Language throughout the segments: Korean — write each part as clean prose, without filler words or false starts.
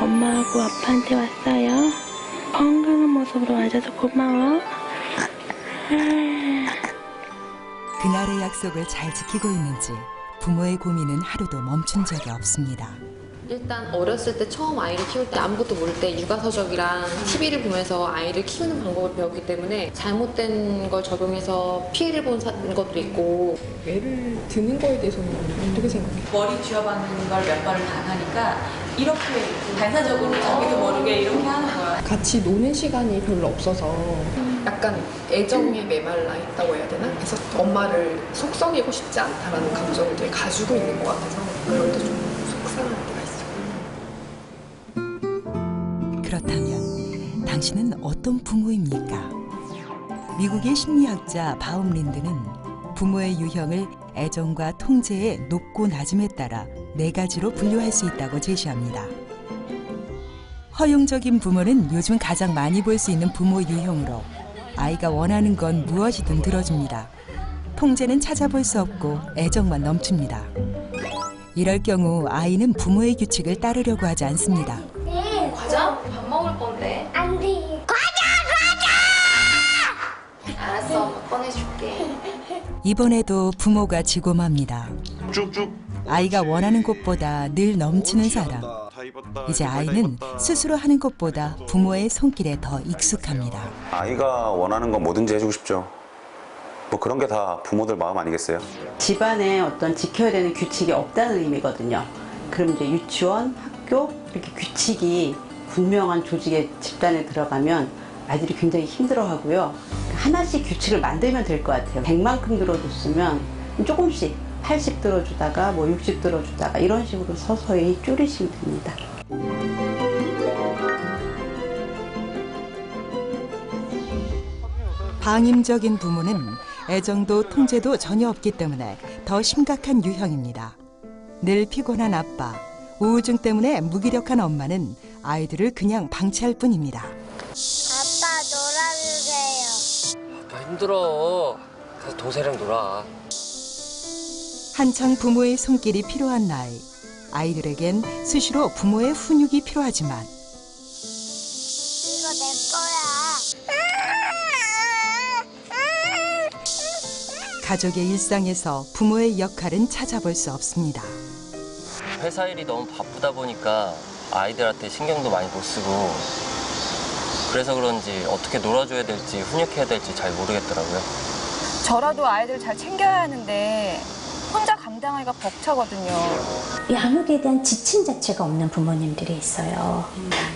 엄마하고 아빠한테 왔어요. 건강한 모습으로 와줘서 고마워. 그날의 약속을 잘 지키고 있는지 부모의 고민은 하루도 멈춘 적이 없습니다. 일단 어렸을 때 처음 아이를 키울 때 아무것도 모를 때 육아서적이랑 TV를 보면서 아이를 키우는 방법을 배웠기 때문에 잘못된 걸 적용해서 피해를 본 것도 있고. 애를 드는 거에 대해서는 어떻게 생각해요? 머리 쥐어박는 걸 몇 번을 당하니까 이렇게 반사적으로 자기도 모르게 이렇게 하는 거야. 같이 노는 시간이 별로 없어서 약간 애정에 메말라 있다고 해야 되나? 그래서 엄마를 속썩이고 싶지 않다라는 감정을 되게 가지고 있는 것 같아서 그럴 때 좀 속상한 때가 있어요. 그렇다면 당신은 어떤 부모입니까? 미국의 심리학자 바움린드는 부모의 유형을 애정과 통제의 높고 낮음에 따라 4가지로 분류할 수 있다고 제시합니다. 허용적인 부모는 요즘 가장 많이 볼 수 있는 부모 유형으로 아이가 원하는 건 무엇이든 들어줍니다. 통제는 찾아볼 수 없고 애정만 넘칩니다. 이럴 경우 아이는 부모의 규칙을 따르려고 하지 않습니다. 과자? 밥 먹을 건데. 안 돼. 알았어, 엄마 꺼내줄게. 이번에도 부모가 지고 맙니다. 쭉쭉. 아이가 원하는 것보다 늘 넘치는 사랑. 이제 아이는 스스로 하는 것보다 부모의 손길에 더 익숙합니다. 아이가 원하는 건 뭐든지 해주고 싶죠. 뭐 그런 게 다 부모들 마음 아니겠어요? 집안에 어떤 지켜야 되는 규칙이 없다는 의미거든요. 그럼 이제 유치원, 학교 이렇게 규칙이 분명한 조직의 집단에 들어가면 아이들이 굉장히 힘들어하고요. 하나씩 규칙을 만들면 될 것 같아요. 100만큼 들어줬으면 조금씩 80 들어주다가 뭐 60 들어주다가 이런 식으로 서서히 줄이시면 됩니다. 방임적인 부모는 애정도 통제도 전혀 없기 때문에 더 심각한 유형입니다. 늘 피곤한 아빠, 우울증 때문에 무기력한 엄마는 아이들을 그냥 방치할 뿐입니다. 아빠 놀아주세요. 아빠 힘들어. 가서 동생이랑 놀아. 한창 부모의 손길이 필요한 나이. 아이들에겐 수시로 부모의 훈육이 필요하지만 이거 내 거야. 가족의 일상에서 부모의 역할은 찾아볼 수 없습니다. 회사 일이 너무 바쁘다 보니까 아이들한테 신경도 많이 못 쓰고 그래서 그런지 어떻게 놀아줘야 될지 훈육해야 될지 잘 모르겠더라고요. 저라도 아이들 잘 챙겨야 하는데 혼자 감당하기가 벅차거든요. 양육에 대한 지침 자체가 없는 부모님들이 있어요.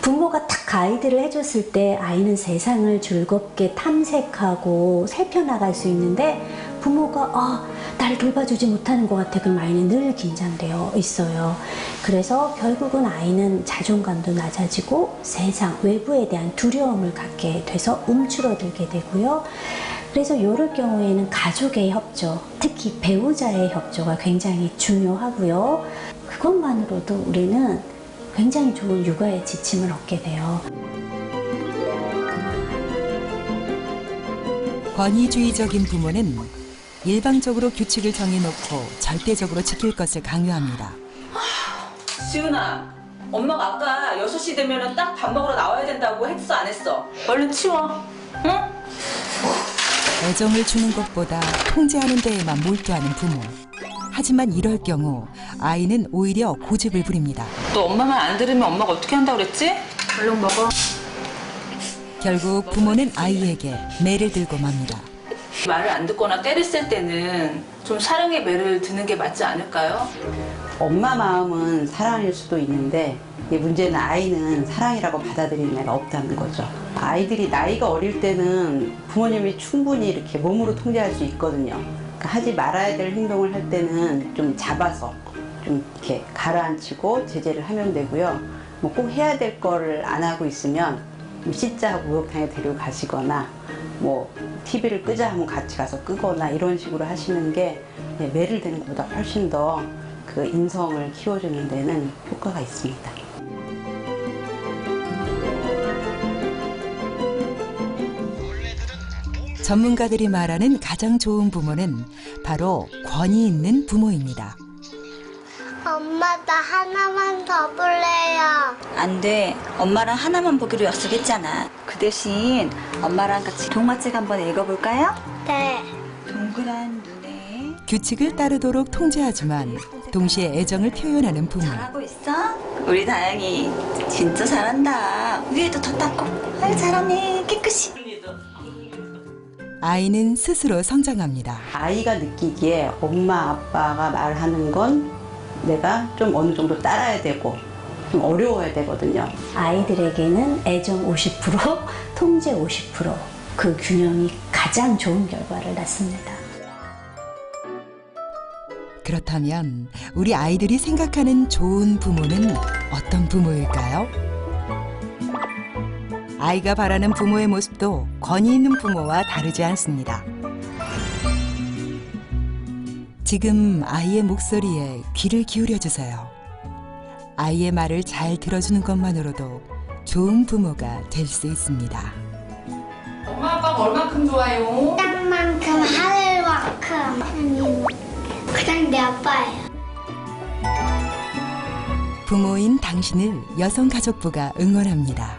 부모가 딱 아이들을 해줬을 때 아이는 세상을 즐겁게 탐색하고 살펴나갈 수 있는데 부모가 나를 돌봐주지 못하는 것 같아. 그럼 아이는 늘 긴장되어 있어요. 그래서 결국은 아이는 자존감도 낮아지고 세상, 외부에 대한 두려움을 갖게 돼서 움츠러들게 되고요. 그래서 이럴 경우에는 가족의 협조, 특히 배우자의 협조가 굉장히 중요하고요. 그것만으로도 우리는 굉장히 좋은 육아의 지침을 얻게 돼요. 권위주의적인 부모는 일방적으로 규칙을 정해놓고 절대적으로 지킬 것을 강요합니다. 지훈아, 엄마가 아까 6시 되면 딱 밥 먹으러 나와야 된다고 했어 안 했어? 얼른 치워. 응? 애정을 주는 것보다 통제하는 데에만 몰두하는 부모. 하지만 이럴 경우 아이는 오히려 고집을 부립니다. 너 엄마 말 안 들으면 엄마가 어떻게 한다고 그랬지? 얼른 먹어. 결국 부모는 아이에게 매를 들고 맙니다. 말을 안 듣거나 때렸을 때는 좀 사랑의 매를 드는 게 맞지 않을까요? 엄마 마음은 사랑일 수도 있는데 문제는 아이는 사랑이라고 받아들이는 애가 없다는 거죠. 아이들이 나이가 어릴 때는 부모님이 충분히 이렇게 몸으로 통제할 수 있거든요. 그러니까 하지 말아야 될 행동을 할 때는 좀 잡아서 좀 이렇게 가라앉히고 제재를 하면 되고요. 뭐 꼭 해야 될 거를 안 하고 있으면 씻자고 목욕탕에 데려가시거나 뭐 TV를 끄자 하면 같이 가서 끄거나 이런 식으로 하시는 게 매를 대는 것보다 훨씬 더 그 인성을 키워주는 데는 효과가 있습니다. 전문가들이 말하는 가장 좋은 부모는 바로 권위 있는 부모입니다. 엄마 나 하나만 더 볼래요. 안 돼. 엄마랑 하나만 보기로 약속했잖아. 그 대신 엄마랑 같이 동화책 한번 읽어볼까요? 네. 동그란 눈에 규칙을 따르도록 통제하지만 동시에 애정을 표현하는 부모. 잘하고 있어? 우리 다영이 진짜 잘한다. 위에도 더 닦고. 아유 잘하네. 깨끗이. 아이는 스스로 성장합니다. 아이가 느끼기에 엄마 아빠가 말하는 건 내가 좀 어느 정도 따라야 되고 좀 어려워야 되거든요. 아이들에게는 애정 50%, 통제 50%, 그 균형이 가장 좋은 결과를 낳습니다. 그렇다면 우리 아이들이 생각하는 좋은 부모는 어떤 부모일까요? 아이가 바라는 부모의 모습도 권위 있는 부모와 다르지 않습니다. 지금 아이의 목소리에 귀를 기울여 주세요. 아이의 말을 잘 들어주는 것만으로도 좋은 부모가 될 수 있습니다. 엄마 아빠가 얼만큼 좋아요? 땅만큼 하늘만큼 그냥 내 아빠예요. 부모인 당신을 여성가족부가 응원합니다.